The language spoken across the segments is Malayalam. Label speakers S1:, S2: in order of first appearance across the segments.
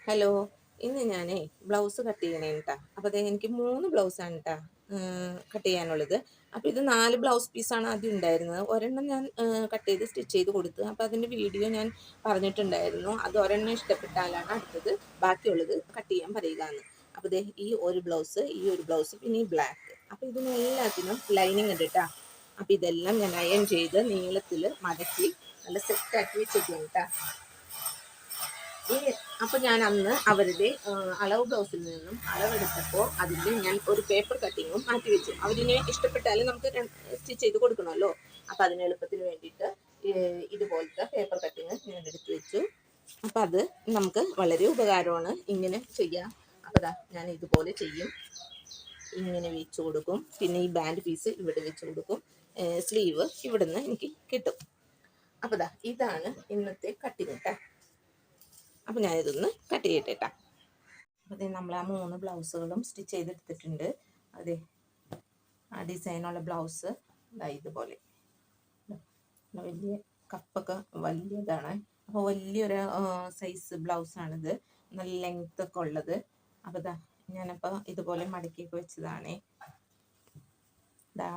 S1: ഹലോ, ഇന്ന് ഞാനേ ബ്ലൗസ് കട്ട് ചെയ്യണേ കേട്ടാ. അപ്പോൾ അതേ എനിക്ക് 3 ബ്ലൗസാണ് കേട്ടാ കട്ട് ചെയ്യാനുള്ളത്. അപ്പോൾ ഇത് 4 ബ്ലൗസ് പീസാണ് ആദ്യം ഉണ്ടായിരുന്നത്. ഒരെണ്ണം ഞാൻ കട്ട് ചെയ്ത് സ്റ്റിച്ച് ചെയ്ത് കൊടുത്തു. അപ്പോൾ അതിൻ്റെ വീഡിയോ ഞാൻ പറഞ്ഞിട്ടുണ്ടായിരുന്നു. അത് ഒരെണ്ണം ഇഷ്ടപ്പെട്ടാലാണ് അടുത്തത് ബാക്കിയുള്ളത് കട്ട് ചെയ്യാൻ പറയുക എന്ന്. അപ്പോൾ ദേ ഈ ഒരു ബ്ലൗസ്, ഈ ഒരു ബ്ലൗസ്, പിന്നെ ഈ ബ്ലാക്ക്. അപ്പോൾ ഇതിനെല്ലാത്തിനും ലൈനിങ് ഉണ്ട് കേട്ടാ. അപ്പോൾ ഇതെല്ലാം ഞാൻ അയൺ ചെയ്ത് നീളത്തിൽ മടക്കി നല്ല സെറ്റാക്കി വെച്ചിട്ടുണ്ട് കേട്ടാ. ഈ അപ്പോൾ ഞാൻ അന്ന് അവരുടെ അളവ് ബ്ലൗസിൽ നിന്നും അളവെടുത്തപ്പോൾ അതിൽ ഞാൻ ഒരു പേപ്പർ കട്ടിങ്ങും മാറ്റി വെച്ചു. അവരിനെ ഇഷ്ടപ്പെട്ടാലും നമുക്ക് സ്റ്റിച്ച് ചെയ്ത് കൊടുക്കണമല്ലോ. അപ്പോൾ അതിന് എളുപ്പത്തിന് വേണ്ടിയിട്ട് ഇതുപോലത്തെ പേപ്പർ കട്ടിങ് ഞാൻ എടുത്തു വെച്ചു. അപ്പോൾ അത് നമുക്ക് വളരെ ഉപകാരമാണ് ഇങ്ങനെ ചെയ്യാം. അപ്പോൾ ദാ ഞാൻ ഇതുപോലെ ചെയ്യും. ഇങ്ങനെ വെച്ച് കൊടുക്കും. പിന്നെ ഈ ബാൻഡ് പീസ് ഇവിടെ വെച്ച് കൊടുക്കും. സ്ലീവ് ഇവിടുന്ന് എനിക്ക് കിട്ടും. അപ്പോൾ ദാ ഇതാണ് ഇന്നത്തെ കട്ടിങ് കേട്ടോ. അപ്പോൾ ഞാനിതൊന്ന് കട്ട് ചെയ്യട്ടെ കേട്ടോ. അപ്പോൾ നമ്മൾ ആ 3 ബ്ലൗസുകളും സ്റ്റിച്ച് ചെയ്തെടുത്തിട്ടുണ്ട്. അതെ, ആ ഡിസൈനുള്ള ബ്ലൗസ് ഇതുപോലെ വലിയ കപ്പൊക്കെ വലിയതാണ്. അപ്പോൾ വലിയൊരു സൈസ് ബ്ലൗസാണിത്, നല്ല ലെങ്ത്തൊക്കെ ഉള്ളത്. അപ്പോൾ ഞാനപ്പോൾ ഇതുപോലെ മടക്കിയൊക്കെ വെച്ചതാണേ.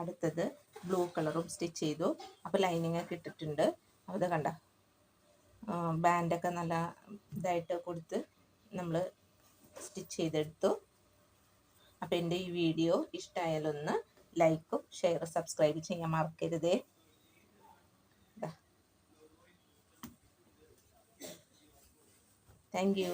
S1: അടുത്തത് ബ്ലൂ കളറും സ്റ്റിച്ച് ചെയ്തു. അപ്പോൾ ലൈനിങ് ഒക്കെ ഇട്ടിട്ടുണ്ട്. അപ്പോൾ ഇത് കണ്ട ബാൻഡൊക്കെ നല്ല ഇതായിട്ട് കൊടുത്ത് നമ്മൾ സ്റ്റിച്ച് ചെയ്തെടുത്തു. അപ്പോൾ എൻ്റെ ഈ വീഡിയോ ഇഷ്ടമായാലൊന്ന് ലൈക്കും ഷെയർ സബ്സ്ക്രൈബ് ചെയ്യാൻ മറക്കരുതേ. Thank you.